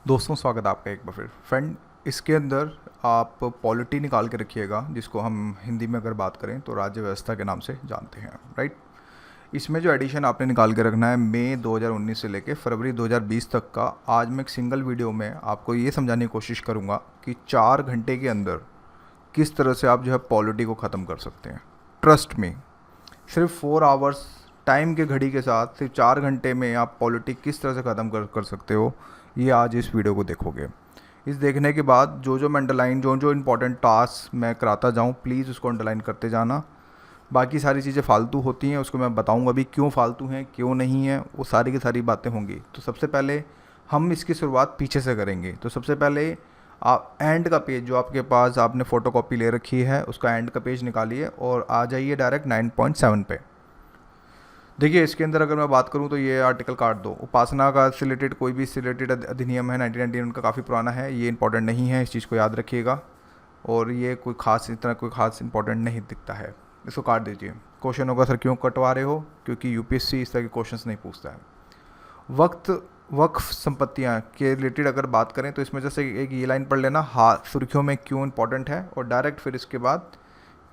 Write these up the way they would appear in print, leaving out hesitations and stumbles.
दोस्तों, स्वागत है आपका एक बार फिर। फ्रेंड, इसके अंदर आप पॉलिटी निकाल के रखिएगा, जिसको हम हिंदी में अगर बात करें तो राज्य व्यवस्था के नाम से जानते हैं, राइट। इसमें जो एडिशन आपने निकाल के रखना है मई 2019 से लेके फरवरी 2020 तक का। आज मैं एक सिंगल वीडियो में आपको ये समझाने की कोशिश करूँगा कि 4 घंटे के अंदर किस तरह से आप जो है पॉलिटी को ख़त्म कर सकते हैं। ट्रस्ट में, सिर्फ 4 आवर्स टाइम के घड़ी के साथ सिर्फ 4 घंटे में आप पॉलिटी किस तरह से ख़त्म कर सकते हो, ये आज इस वीडियो को देखोगे। इस देखने के बाद जो मैं अंडरलाइन जो इंपॉर्टेंट टास्क मैं कराता जाऊँ, प्लीज़ उसको अंडरलाइन करते जाना। बाकी सारी चीज़ें फालतू होती हैं, उसको मैं बताऊंगा भी क्यों फालतू हैं क्यों नहीं है, वो सारी की सारी बातें होंगी। तो सबसे पहले हम इसकी शुरुआत पीछे से करेंगे। तो सबसे पहले आप एंड का पेज जो आपके पास आपने फ़ोटोकॉपी ले रखी है, उसका एंड का पेज निकालिए और आ जाइए डायरेक्ट 9.7 पे। देखिए, इसके अंदर अगर मैं बात करूं तो ये आर्टिकल काट दो। उपासना का से रिलेटेड कोई भी से रिलेटेड अधिनियम है 1991 का, काफ़ी पुराना है, ये इंपॉर्टेंट नहीं है, इस चीज़ को याद रखिएगा। और ये कोई खास इतना कोई खास इंपॉर्टेंट नहीं दिखता है, इसको काट दीजिए। क्वेश्चन होगा, सर क्यों कटवा रहे हो? क्योंकि यूपीएससी इस तरह के क्वेश्चंस नहीं पूछता है। वक्फ संपत्तियाँ के रिलेटेड अगर बात करें तो इसमें जैसे एक ये लाइन पढ़ लेना, सुर्खियों में क्यों इंपॉर्टेंट है, और डायरेक्ट फिर इसके बाद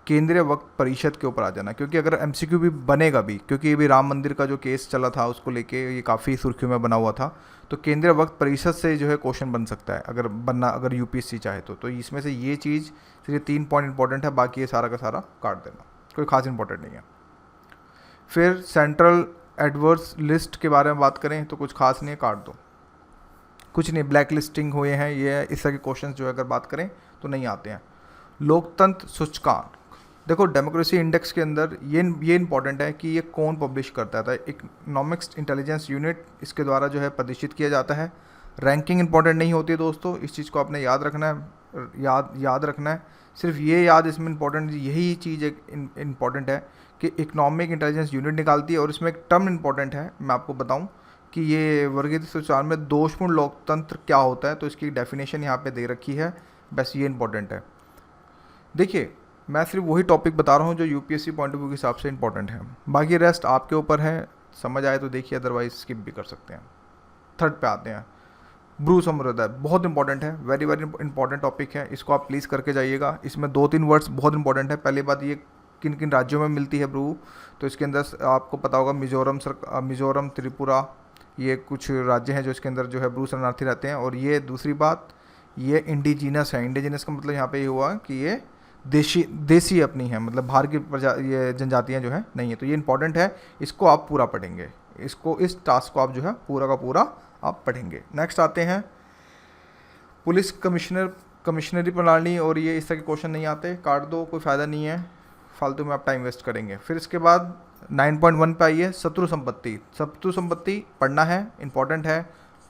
केंद्रीय वक्फ परिषद के ऊपर आ जाना। क्योंकि अगर एमसीक्यू भी बनेगा भी, क्योंकि ये भी राम मंदिर का जो केस चला था उसको लेके ये काफ़ी सुर्खियों में बना हुआ था, तो केंद्रीय वक्फ परिषद से जो है क्वेश्चन बन सकता है अगर यूपीएससी चाहे तो इसमें से ये चीज़ सिर्फ 3 पॉइंट इंपॉर्टेंट है, बाकी ये सारा का सारा काट देना, कोई खास इंपॉर्टेंट नहीं है। फिर सेंट्रल एडवर्स लिस्ट के बारे में बात करें तो कुछ खास नहीं है, काट दो, कुछ नहीं। ब्लैक लिस्टिंग हुए हैं, ये इस तरह के क्वेश्चन जो है अगर बात करें तो नहीं आते हैं। लोकतंत्र सूचकांक, देखो डेमोक्रेसी इंडेक्स के अंदर ये इंपॉर्टेंट है कि ये कौन पब्लिश करता है। इकोनॉमिक्स इंटेलिजेंस यूनिट इसके द्वारा जो है प्रदर्शित किया जाता है। रैंकिंग इंपॉर्टेंट नहीं होती है दोस्तों, इस चीज़ को आपने याद रखना है, याद रखना है। सिर्फ ये याद इसमें इंपॉर्टेंट, यही चीज़ एक इंपॉर्टेंट है कि इकोनॉमिक इंटेलिजेंस यूनिट निकालती है। और इसमें एक टर्म इंपॉर्टेंट है, मैं आपको बताऊँ कि ये वर्गीकृत सूचकांक में दोषपूर्ण लोकतंत्र क्या होता है, तो इसकी डेफिनेशन यहाँ पे दे रखी है, बस ये इंपॉर्टेंट है। देखिए, मैं सिर्फ वही टॉपिक बता रहा हूँ जो यूपीएससी पॉइंट ऑफ व्यू के हिसाब से इंपॉर्टेंट है, बाकी रेस्ट आपके ऊपर है, समझ आए तो देखिए, अदरवाइज स्किप भी कर सकते हैं। थर्ड पे आते हैं, ब्रू समुदाय, बहुत इंपॉर्टेंट है, वेरी वेरी इंपॉर्टेंट टॉपिक है, इसको आप प्लीज़ करके जाइएगा। इसमें 2-3 वर्ड्स बहुत इंपॉर्टेंट है। पहली बात, ये किन किन राज्यों में मिलती है ब्रू, तो इसके अंदर आपको पता होगा मिजोरम, त्रिपुरा, ये कुछ राज्य हैं जो इसके अंदर जो है ब्रू शरणार्थी रहते हैं। और ये दूसरी बात, ये इंडिजीनस है। इंडिजीनस का मतलब यहाँ पे ये हुआ कि ये देसी अपनी है, मतलब बाहर की ये जनजातियाँ जो है नहीं है, तो ये इंपॉर्टेंट है, इसको आप पूरा पढ़ेंगे, इस टास्क को आप जो है पूरा का पूरा आप पढ़ेंगे। नेक्स्ट आते हैं पुलिस कमिश्नरी प्रणाली, और ये इस तरह के क्वेश्चन नहीं आते, काट दो, कोई फ़ायदा नहीं है, फालतू में आप टाइम वेस्ट करेंगे। फिर इसके बाद 9.1 पे आइए, शत्रु संपत्ति पढ़ना है, इंपॉर्टेंट है,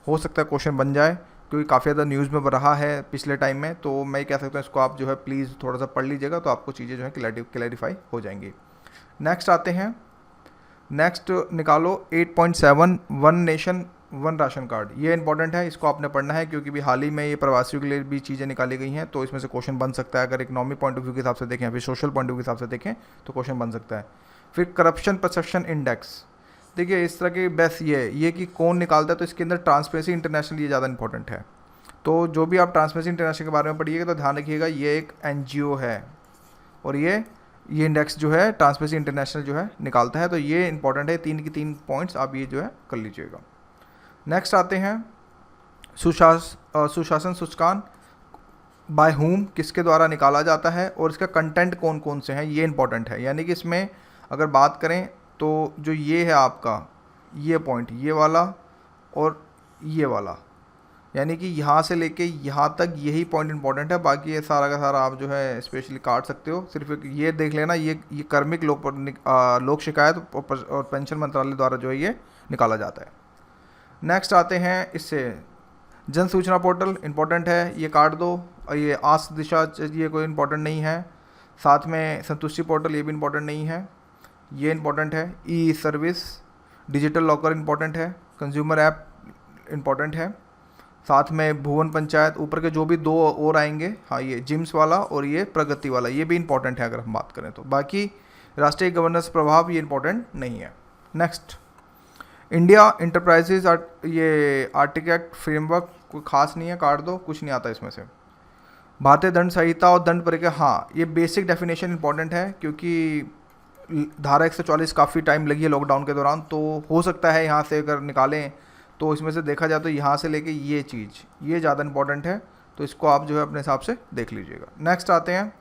हो सकता है क्वेश्चन बन जाए, क्योंकि काफ़ी ज़्यादा न्यूज़ में रहा है पिछले टाइम में, तो मैं कह सकता हूँ इसको आप जो है प्लीज़ थोड़ा सा पढ़ लीजिएगा, तो आपको चीज़ें जो है क्लैरिफाई हो जाएंगी। नेक्स्ट आते हैं, नेक्स्ट निकालो 8.7, one nation one ration card, ये इंपॉर्टेंट है, इसको आपने पढ़ना है, क्योंकि भी हाल ही में ये प्रवासियों के लिए भी चीज़ें निकाली गई हैं, तो इसमें से क्वेश्चन बन सकता है। अगर इकोनॉमिक पॉइंट ऑफ व्यू के हिसाब से देखें, फिर सोशल पॉइंट ऑफ व्यू के हिसाब से देखें तो क्वेश्चन बन सकता है। फिर करप्शन परसेप्शन इंडेक्स, देखिए इस तरह के बेस्ट ये कि कौन निकालता है, तो इसके अंदर ट्रांसपेरेंसी इंटरनेशनल ये ज़्यादा इंपॉर्टेंट है। तो जो भी आप ट्रांसपेरेंसी इंटरनेशनल के बारे में पढ़िएगा तो ध्यान रखिएगा, ये एक एनजीओ है, और ये इंडेक्स जो है ट्रांसपेरेंसी इंटरनेशनल जो है निकालता है, तो ये इंपॉर्टेंट है। 3 की 3 पॉइंट्स आप ये जो है कर लीजिएगा। नेक्स्ट आते हैं सुशासन सूचकांक, बाय हुम, किसके द्वारा निकाला जाता है, और इसका कंटेंट कौन कौन से हैं, ये इंपॉर्टेंट है। यानी कि इसमें अगर बात करें तो जो ये है आपका ये पॉइंट, ये वाला और ये वाला, यानी कि यहाँ से लेके यहाँ तक यही पॉइंट इंपॉर्टेंट है, बाकी ये सारा का सारा आप जो है स्पेशली काट सकते हो। सिर्फ ये देख लेना, ये कार्मिक लोक शिकायत और पेंशन मंत्रालय द्वारा जो है ये निकाला जाता है। नेक्स्ट आते हैं, इससे जन सूचना पोर्टल इंपॉर्टेंट है, ये काट दो। और ये आस दिशा, ये कोई इंपॉर्टेंट नहीं है। साथ में संतुष्टि पोर्टल, ये भी इंपॉर्टेंट नहीं है, ये इंपॉर्टेंट है। ई सर्विस, डिजिटल लॉकर इंपॉर्टेंट है। कंज्यूमर ऐप इंपॉर्टेंट है। साथ में भुवन पंचायत, ऊपर के जो भी 2 और आएंगे, हाँ, ये जिम्स वाला और ये प्रगति वाला, ये भी इंपॉर्टेंट है अगर हम बात करें तो। बाकी राष्ट्रीय गवर्नेंस प्रभाव ये इंपॉर्टेंट नहीं है। नेक्स्ट, इंडिया इंटरप्राइजेज ये आर्टिकैक्ट फ्रेमवर्क कोई खास नहीं है, काट दो, कुछ नहीं आता इसमें से। भारतीय दंड संहिता और दंड प्रक्रिया, हाँ ये बेसिक डेफिनेशन इंपॉर्टेंट है, क्योंकि धारा 144 काफ़ी टाइम लगी है लॉकडाउन के दौरान, तो हो सकता है यहाँ से अगर निकालें तो इसमें से देखा जाए तो यहाँ से लेके ये चीज़ ये ज़्यादा इंपॉर्टेंट है, तो इसको आप जो है अपने हिसाब से देख लीजिएगा। नेक्स्ट आते हैं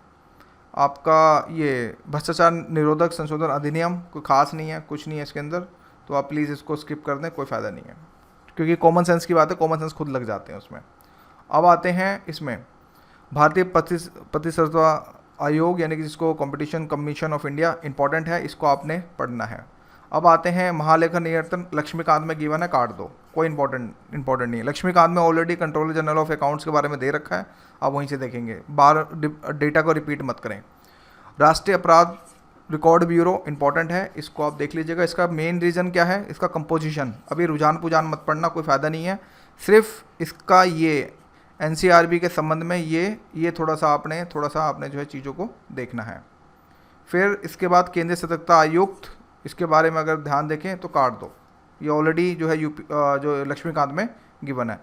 आपका ये भ्रष्टाचार निरोधक संशोधन अधिनियम, कोई खास नहीं है, कुछ नहीं है इसके अंदर, तो आप प्लीज़ इसको स्किप कर दें, कोई फ़ायदा नहीं है, क्योंकि कॉमन सेंस की बात है, कॉमन सेंस खुद लग जाते हैं उसमें। अब आते हैं इसमें भारतीय प्रतिस्पर्धा आयोग, यानी कि जिसको competition commission of India, important है, इसको आपने पढ़ना है। अब आते हैं महालेखा नियंत्रण, लक्ष्मीकांत में गिवन है, काट दो, कोई इंपॉर्टेंट नहीं है। लक्ष्मीकांत में already controller general of accounts के बारे में दे रखा है, आप वहीं से देखेंगे, बार डेटा को रिपीट मत करें। राष्ट्रीय अपराध रिकॉर्ड ब्यूरो इंपॉर्टेंट है, इसको आप देख लीजिएगा। इसका मेन रीज़न क्या है, इसका कंपोजिशन, अभी रुझान पुझान मत पढ़ना, कोई फ़ायदा नहीं है, सिर्फ इसका ये एनसीआरबी के संबंध में ये थोड़ा सा आपने जो है चीज़ों को देखना है। फिर इसके बाद केंद्रीय सतर्कता आयुक्त, इसके बारे में अगर ध्यान देखें तो काट दो, ये ऑलरेडी जो है जो लक्ष्मीकांत में गिवन है।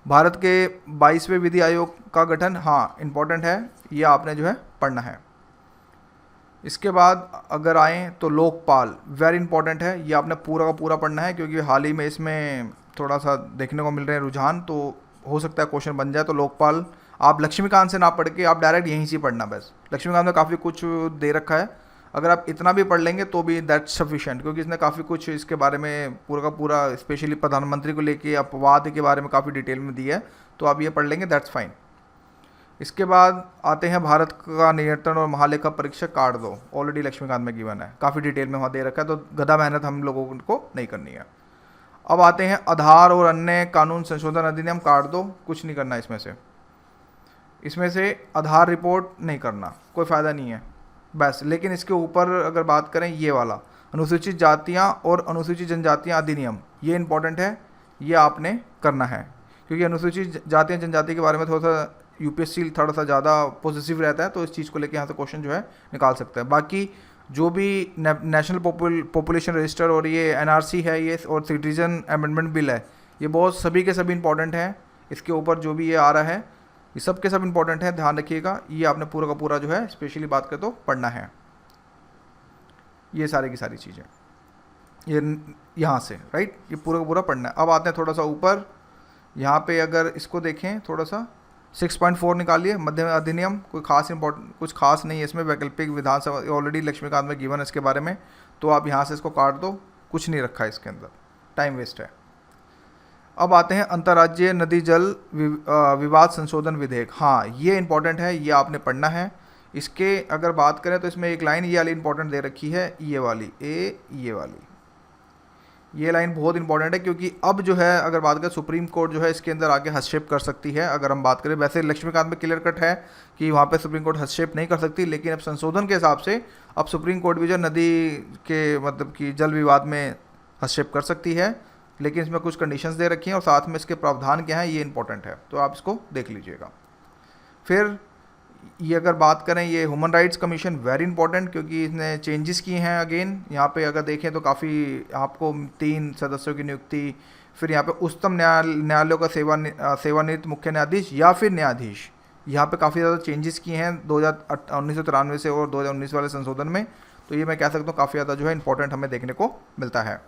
भारत के 22वें विधि आयोग का गठन, हाँ इंपॉर्टेंट है, ये आपने जो है पढ़ना है। इसके बाद अगर आएँ तो लोकपाल, वेरी इंपॉर्टेंट है, ये आपने पूरा का पूरा पढ़ना है, क्योंकि हाल ही में इसमें थोड़ा सा देखने को मिल रहे हैं रुझान, तो हो सकता है क्वेश्चन बन जाए। तो लोकपाल आप लक्ष्मीकांत से ना पढ़ के आप डायरेक्ट यहीं से पढ़ना, बस लक्ष्मीकांत में काफ़ी कुछ दे रखा है, अगर आप इतना भी पढ़ लेंगे तो भी दैट्स सफिशिएंट, क्योंकि इसने काफ़ी कुछ इसके बारे में पूरा का पूरा, स्पेशली प्रधानमंत्री को लेके अपवाद के बारे में काफ़ी डिटेल में दिया है, तो आप ये पढ़ लेंगे, दैट्स फाइन। इसके बाद आते हैं भारत का नियंत्रण और महालेखा परीक्षक, काट दो, ऑलरेडी लक्ष्मीकांत में गिवन है, काफ़ी डिटेल में वहाँ दे रखा है, तो गधा मेहनत हम लोगों को नहीं करनी है। अब आते हैं आधार और अन्य कानून संशोधन अधिनियम, काट दो, कुछ नहीं करना इसमें से आधार रिपोर्ट नहीं करना, कोई फ़ायदा नहीं है बस। लेकिन इसके ऊपर अगर बात करें, ये वाला अनुसूचित जातियां और अनुसूचित जनजातियां अधिनियम, ये इंपॉर्टेंट है, ये आपने करना है, क्योंकि अनुसूचित जातियां जनजाति के बारे में थोड़ा सा यूपीएससी थोड़ा सा ज़्यादा पॉजिटिव रहता है, तो इस चीज़ को लेकर यहाँ से क्वेश्चन जो है निकाल सकता है। बाकी जो भी नेशनल पॉपुलेशन रजिस्टर और ये एनआरसी है ये और सिटीजन अमेंडमेंट बिल है, ये बहुत सभी के सभी इंपॉर्टेंट हैं, इसके ऊपर जो भी ये आ रहा है ये सब के सब इंपॉर्टेंट है, ध्यान रखिएगा, ये आपने पूरा का पूरा जो है स्पेशली बात करें तो पढ़ना है, ये सारी की सारी चीज़ें ये यहाँ से राइट, ये पूरा का पूरा पढ़ना है। अब आते हैं थोड़ा सा ऊपर, यहाँ पे अगर इसको देखें थोड़ा सा 6.4 निकालिए, मध्य अधिनियम, कोई खास इंपॉर्टेंट कुछ खास नहीं है इसमें, वैकल्पिक विधानसभा ऑलरेडी लक्ष्मीकांत में गिवन है इसके बारे में, तो आप यहाँ से इसको काट दो, कुछ नहीं रखा है इसके अंदर, टाइम वेस्ट है। अब आते हैं अंतर्राज्यीय नदी जल विवाद संशोधन विधेयक, हाँ ये इंपॉर्टेंट है, ये आपने पढ़ना है। इसके अगर बात करें तो इसमें एक लाइन ये वाली इंपॉर्टेंट दे रखी है, ये वाली ये लाइन बहुत इंपॉर्टेंट है, क्योंकि अब जो है अगर बात करें सुप्रीम कोर्ट जो है इसके अंदर आके हस्तक्षेप कर सकती है। अगर हम बात करें, वैसे लक्ष्मीकांत में क्लियर कट है कि वहाँ पे सुप्रीम कोर्ट हस्तक्षेप नहीं कर सकती, लेकिन अब संशोधन के हिसाब से अब सुप्रीम कोर्ट भी जो नदी के मतलब कि जल विवाद में हस्तक्षेप कर सकती है, लेकिन इसमें कुछ कंडीशंस दे रखी हैं और साथ में इसके प्रावधान क्या हैं, ये इंपॉर्टेंट है, तो आप इसको देख लीजिएगा। फिर ये अगर बात करें, ये human rights commission very important, क्योंकि इसने चेंजेस किए हैं अगेन, यहाँ पे अगर देखें तो काफ़ी आपको 3 सदस्यों की नियुक्ति, फिर यहाँ पे उच्चतम न्यायालयों का सेवानिवृत्त मुख्य न्यायाधीश या फिर न्यायाधीश, यहाँ पे काफ़ी ज़्यादा चेंजेस किए हैं 1993 से और 2019 वाले संशोधन में, तो ये मैं कह सकता हूँ काफ़ी ज़्यादा जो है इंपॉर्टेंट हमें देखने को मिलता है।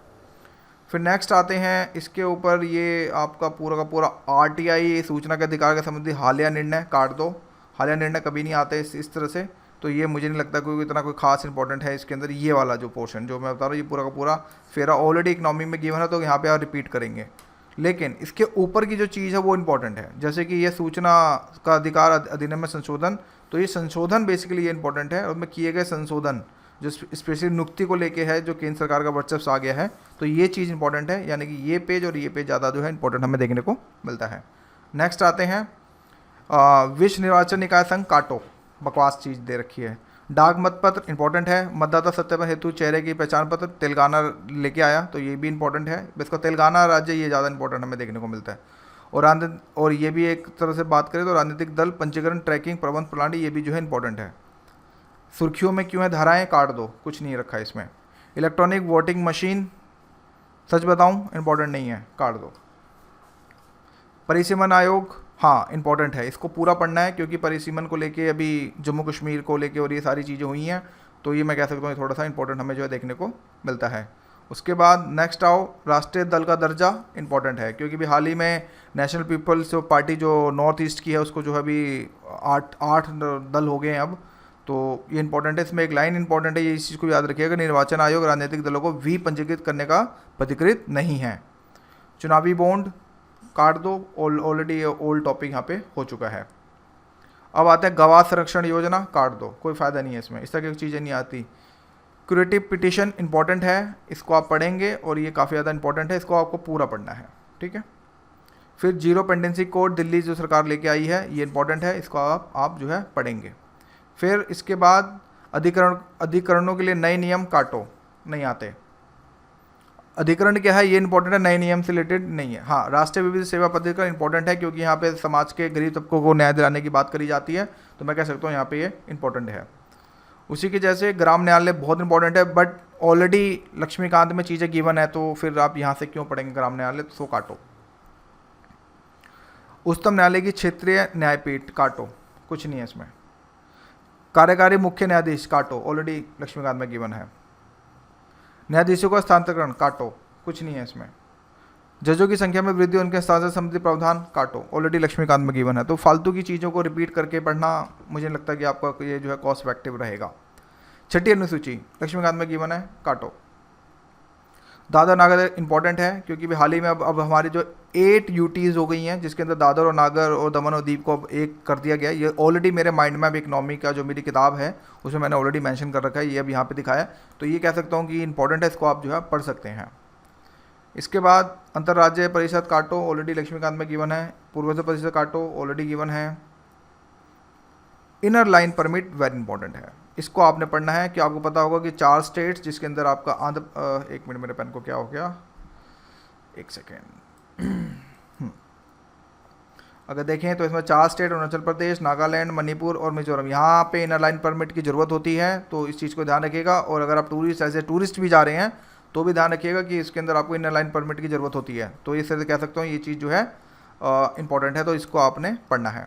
फिर नेक्स्ट आते हैं इसके ऊपर, ये आपका पूरा का पूरा RTI सूचना के अधिकार के संबंधी हालिया निर्णय, काट दो, हालिया निर्णय कभी नहीं आते इस तरह से, तो ये मुझे नहीं लगता कोई इतना कोई खास इंपॉर्टेंट है इसके अंदर। ये वाला जो पोर्शन जो मैं बता रहा हूँ, ये पूरा का पूरा फेरा ऑलरेडी इकोनॉमी में गिवन है, तो यहाँ पे आप रिपीट करेंगे, लेकिन इसके ऊपर की जो चीज़ है वो इंपॉर्टेंट है, जैसे कि ये सूचना का अधिकार अधिनियम में संशोधन, तो ये संशोधन बेसिकली ये इंपॉर्टेंट है, और में किए गए संशोधन जो स्पेशली नियुक्ति को लेके है, जो केंद्र सरकार का वर्चस्व आ गया है, तो ये चीज़ इंपॉर्टेंट है, यानी कि ये पेज और ये पेज ज़्यादा जो है इंपॉर्टेंट हमें देखने को मिलता है। नेक्स्ट आते हैं विश्व निर्वाचन निकाय संघ, काटो, बकवास चीज़ दे रखी है। डाक मतपत्र इंपॉर्टेंट है, मतदाता सत्यापन हेतु चेहरे की पहचान पत्र, तेलंगाना लेके आया, तो ये भी इंपॉर्टेंट है, इसका तेलंगाना राज्य ये ज़्यादा इंपॉर्टेंट हमें देखने को मिलता है। और ये भी एक तरह से बात करें तो राजनीतिक दल पंजीकरण ट्रैकिंग प्रबंध प्रणाली, ये भी जो है इंपॉर्टेंट है। सुर्खियों में क्यों है धाराएं, काट दो, कुछ नहीं रखा है इसमें। इलेक्ट्रॉनिक वोटिंग मशीन, सच बताऊं इंपॉर्टेंट नहीं है, काट दो। परिसीमन आयोग, हाँ इंपॉर्टेंट है, इसको पूरा पढ़ना है क्योंकि परिसीमन को लेके अभी जम्मू कश्मीर को लेके और ये सारी चीज़ें हुई हैं, तो ये मैं कह सकता हूँ थोड़ा सा इंपॉर्टेंट हमें जो है देखने को मिलता है। उसके बाद नेक्स्ट आओ, राष्ट्रीय दल का दर्जा इंपॉर्टेंट है क्योंकि भी हाल ही में नेशनल पीपल्स पार्टी जो नॉर्थ ईस्ट की है उसको जो है अभी आठ आठ दल हो गए हैं अब, तो ये इंपॉर्टेंट है। इसमें एक लाइन इंपॉर्टेंट है, ये इस चीज़ को याद रखिएगा, निर्वाचन आयोग राजनीतिक दलों को वी पंजीकृत करने का प्रतिकृत नहीं है। चुनावी बॉन्ड काट दो, ऑलरेडी ओल्ड टॉपिक यहाँ पे हो चुका है। अब आते हैं गवाह संरक्षण योजना, काट दो, कोई फ़ायदा नहीं है इसमें, इस तरह की चीज़ें नहीं आती। क्यूरेटिव पिटिशन इंपॉर्टेंट है, इसको आप पढ़ेंगे और ये काफ़ी ज़्यादा इंपॉर्टेंट है, इसको आपको पूरा पढ़ना है, ठीक है। फिर जीरो पेंडेंसी कोड दिल्ली जो सरकार लेके आई है, ये इंपॉर्टेंट है, इसको आप जो है पढ़ेंगे। फिर इसके बाद अधिकरणों के लिए नए नियम काटो, नहीं आते। अधिकरण क्या है ये इंपॉर्टेंट है, नए नियम से रिलेटेड नहीं है। हाँ, राष्ट्रीय विविध सेवा प्राधिकरण इंपॉर्टेंट है क्योंकि यहाँ पे समाज के गरीब तबकों को न्याय दिलाने की बात करी जाती है, तो मैं कह सकता हूँ यहाँ पे ये इंपॉर्टेंट है। उसी के जैसे ग्राम न्यायालय बहुत इंपॉर्टेंट है, बट ऑलरेडी लक्ष्मीकांत में चीज़ें गिवन है, तो फिर आप यहाँ से क्यों पढ़ेंगे ग्राम न्यायालय, तो काटो। उच्चतम न्यायालय की क्षेत्रीय न्यायपीठ काटो, कुछ नहीं है इसमें। कार्यकारी मुख्य न्यायाधीश काटो, ऑलरेडी लक्ष्मीकांत में गिवन है। न्यायाधीशों का स्थानांतरण काटो, कुछ नहीं है इसमें। जजों की संख्या में वृद्धि, उनके हस्तांतरण संबंधी प्रावधान काटो, ऑलरेडी लक्ष्मीकांत में गिवन है। तो फालतू की चीज़ों को रिपीट करके पढ़ना मुझे नहीं लगता कि आपका ये जो है कॉस्ट इफेक्टिव रहेगा। छठी अनुसूची लक्ष्मीकांत में गिवन है, काटो। दादर नागर इंपॉर्टेंट है क्योंकि भी हाल ही में अब हमारी जो 8 यूटीज़ हो गई हैं, जिसके अंदर दादर और नागर और दमन और दीव को अब एक कर दिया गया है। ये ऑलरेडी मेरे माइंड मैप इकोनॉमी का जो मेरी किताब है उसमें मैंने ऑलरेडी मेंशन कर रखा है, ये अब यहाँ पे दिखाया है, तो ये कह सकता हूँ कि इंपॉर्टेंट है, इसको आप जो है पढ़ सकते हैं। इसके बाद अंतर्राज्यीय परिषद काटो, ऑलरेडी लक्ष्मीकांत में गिवन है। पूर्वोत्तर परिषद काटो, ऑलरेडी गिवन है। Inner line permit very important है, इसको आपने पढ़ना है कि आपको पता होगा कि 4 स्टेट्स जिसके अंदर आपका आंध्र, एक मिनट मेरे पेन को क्या हो गया, एक सेकेंड। अगर देखें तो इसमें 4 स्टेट, अरुणाचल प्रदेश, नागालैंड, मणिपुर और मिजोरम, यहाँ पे इनर लाइन परमिट की ज़रूरत होती है, तो इस चीज़ को ध्यान रखिएगा। और अगर आप टूरिस्ट ऐसे टूरिस्ट भी जा रहे हैं तो भी ध्यान रखिएगा कि इसके अंदर आपको इनर लाइन परमिट की ज़रूरत होती है, तो इस तरह से कह सकता हूँ ये चीज़ जो है इंपॉर्टेंट है, तो इसको आपने पढ़ना है।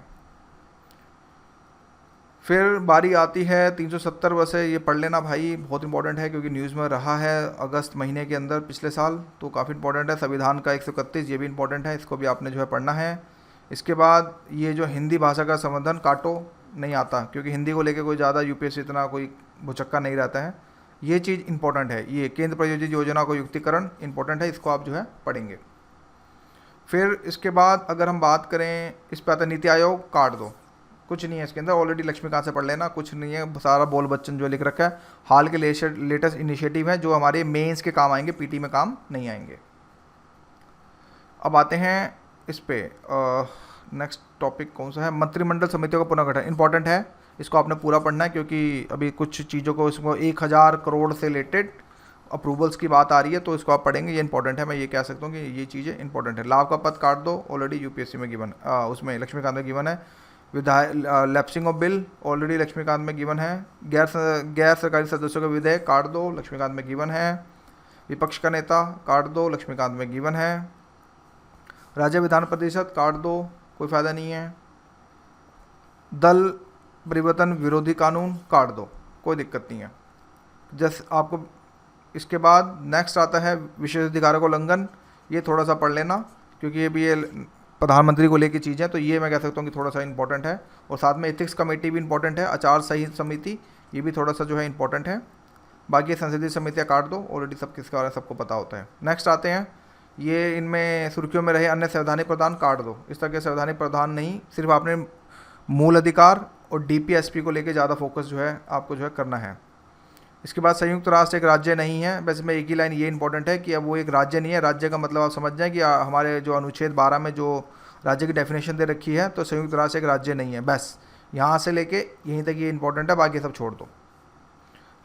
फिर बारी आती है 370, वैसे ये पढ़ लेना भाई, बहुत इंपॉर्टेंट है क्योंकि न्यूज़ में रहा है अगस्त महीने के अंदर पिछले साल, तो काफ़ी इंपॉर्टेंट है। संविधान का 131, ये भी इंपॉर्टेंट है, इसको भी आपने जो है पढ़ना है। इसके बाद ये जो हिंदी भाषा का संवर्धन काटो, नहीं आता क्योंकि हिंदी को लेकर कोई ज़्यादा यूपीएससी इतना कोई भुचक्का नहीं रहता है, ये चीज़ इंपॉर्टेंट है। ये केंद्र प्रायोजित योजना को युक्तिकरण इंपॉर्टेंट है, इसको आप जो है पढ़ेंगे। फिर इसके बाद अगर हम बात करें इस पर आता है नीति आयोग, काट दो, कुछ नहीं है इसके अंदर, ऑलरेडी लक्ष्मीकांत से पढ़ लेना, कुछ नहीं है, सारा बोल बच्चन जो लिख रखा है हाल के लेटेस्ट इनिशिएटिव है जो हमारे मेंस के काम आएंगे, पीटी में काम नहीं आएंगे। अब आते हैं इस पे नेक्स्ट टॉपिक कौन सा है, मंत्रिमंडल समितियों का पुनर्गठन इंपॉर्टेंट है, इसको आपने पूरा पढ़ना है क्योंकि अभी कुछ चीज़ों को इसको 1000 करोड़ से रिलेटेड अप्रूवल्स की बात आ रही है, तो इसको आप पढ़ेंगे, ये इंपॉर्टेंट है, मैं ये कह सकता हूँ कि ये चीज़ें इंपॉर्टेंट है। लाभ का पद काट दो, ऑलरेडी यूपीएससी में गिवन, उसमें लक्ष्मीकांत में गिवन है। Lapsing of bill, already Laxmikanth में गिवन है। गैर सरकारी सदस्यों का विधेयक काट दो, लक्ष्मीकांत में गिवन है। विपक्ष का नेता काट दो, लक्ष्मीकांत में गिवन है। राज्य विधान परिषद काट दो, कोई फ़ायदा नहीं है। दल परिवर्तन विरोधी कानून काट दो, कोई दिक्कत नहीं है। जैसे आपको इसके बाद नेक्स्ट आता है विशेषाधिकारों का उल्लंघन, ये थोड़ा सा पढ़ लेना क्योंकि ये भी ये प्रधानमंत्री को लेकर चीज़ें, तो ये मैं कह सकता हूँ कि थोड़ा सा इंपॉर्टेंट है। और साथ में एथिक्स कमेटी भी इंपॉर्टेंट है, आचार संहिता समिति, ये भी थोड़ा सा जो है इंपॉर्टेंट है। बाकी संसदीय समितियाँ काट दो, ऑलरेडी सब किसके बारे में सबको पता होता है। नेक्स्ट आते हैं, ये इनमें सुर्खियों में रहे अन्य संवैधानिक प्रावधान काट दो, इस तरह के संवैधानिक प्रावधान नहीं, सिर्फ आपने मूल अधिकार और डीपीएसपी को लेकर ज़्यादा फोकस जो है आपको जो है करना है। इसके बाद संयुक्त राष्ट्र एक राज्य नहीं है, बस में एक ही लाइन ये इंपॉर्टेंट है कि अब वो एक राज्य नहीं है। राज्य का मतलब आप समझ जाएं कि हमारे जो अनुच्छेद 12 में जो राज्य की डेफिनेशन दे रखी है, तो संयुक्त राष्ट्र एक राज्य नहीं है, बस यहाँ से लेके यहीं तक ये इंपॉर्टेंट है, बाकी सब छोड़ दो।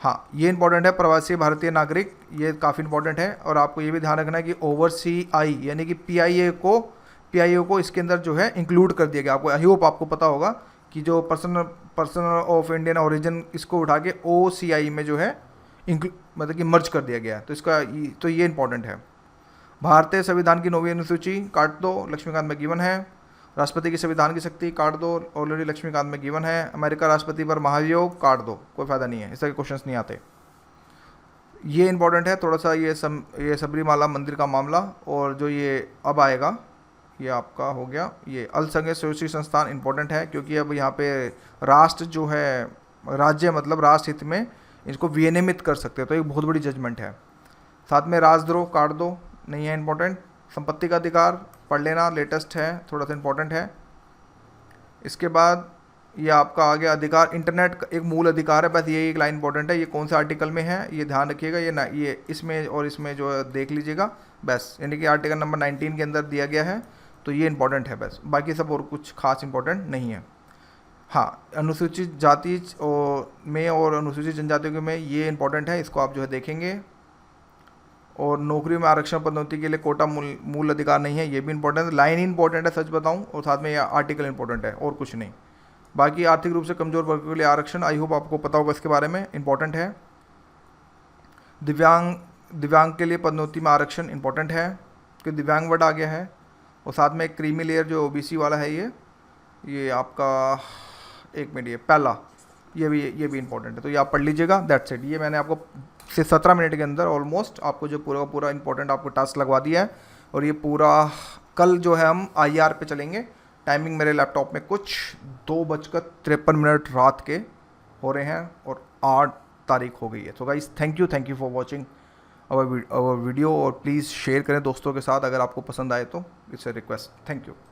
हाँ, ये इंपॉर्टेंट है, प्रवासी भारतीय नागरिक, ये काफ़ी इंपॉर्टेंट है। और आपको ये भी ध्यान रखना है कि ओवरसीआई यानी कि पीआईओ को इसके अंदर जो है इंक्लूड कर दिया गया। आपको आई होप आपको पता होगा कि जो पर्सन ऑफ इंडियन ओरिजिन, इसको उठा के ओसीआई में जो है मतलब कि मर्ज कर दिया गया है, तो इसका तो ये इंपॉर्टेंट है। भारतीय संविधान की 9वीं अनुसूची काट दो, लक्ष्मीकांत में गिवन है। राष्ट्रपति की संविधान की शक्ति काट दो, ऑलरेडी लक्ष्मीकांत में गिवन है। अमेरिका राष्ट्रपति पर महाभियोग काट दो, कोई फायदा नहीं है, इस तरह के क्वेश्चंस नहीं आते। ये इंपॉर्टेंट है थोड़ा सा, ये सबरीमाला मंदिर का मामला, और जो ये अब आएगा ये आपका हो गया, ये अल्पसंख्यक स्वयंसेवी संस्थान इंपॉर्टेंट है, क्योंकि अब यहाँ पे राष्ट्र जो है, राज्य मतलब राष्ट्र हित में इसको विनियमित कर सकते हैं, तो एक बहुत बड़ी जजमेंट है। साथ में राजद्रोह काट दो, नहीं है इंपॉर्टेंट। संपत्ति का अधिकार पढ़ लेना, लेटेस्ट है, थोड़ा सा इंपॉर्टेंट है। इसके बाद ये आपका आ गया अधिकार, इंटरनेट का एक मूल अधिकार है, बस ये एक लाइन इंपॉर्टेंट है, ये कौन से आर्टिकल में है ये ध्यान रखिएगा, ये ना ये इसमें और इसमें जो है देख लीजिएगा बस, यानी कि आर्टिकल नंबर 19 के अंदर दिया गया है, तो ये इंपॉर्टेंट है बस, बाकी सब और कुछ खास इंपॉर्टेंट नहीं है। हाँ, अनुसूचित जाति में और अनुसूचित जनजातियों में ये इंपॉर्टेंट है, इसको आप जो है देखेंगे। और नौकरी में आरक्षण पदोन्नति के लिए कोटा मूल अधिकार नहीं है, ये भी इंपॉर्टेंट है। लाइन इंपॉर्टेंट है सच बताऊं, और साथ में ये आर्टिकल इंपॉर्टेंट है, और कुछ नहीं। बाकी आर्थिक रूप से कमजोर वर्ग के लिए आरक्षण, आई होप आपको पता होगा इसके बारे में, इंपॉर्टेंट है। दिव्यांग के लिए पदोन्नति में आरक्षण इंपॉर्टेंट है, कि दिव्यांग वर्ड आ गया है। और साथ में एक क्रीमी लेयर जो ओबीसी वाला है, ये आपका एक मिनट, ये पहला, ये भी इंपॉर्टेंट है, तो ये आप पढ़ लीजिएगा, दैट्स इट। ये मैंने आपको 17 मिनट के अंदर ऑलमोस्ट आपको जो पूरा का पूरा इंपॉर्टेंट आपको टास्क लगवा दिया है। और ये पूरा कल जो है हम IR पे चलेंगे। टाइमिंग मेरे लैपटॉप में कुछ 2:53 रात के हो रहे हैं, और 8 तारीख हो गई है। तो guys thank you for watching our video, और प्लीज़ शेयर करें दोस्तों के साथ अगर आपको पसंद आए तो, it's a request. Thank you.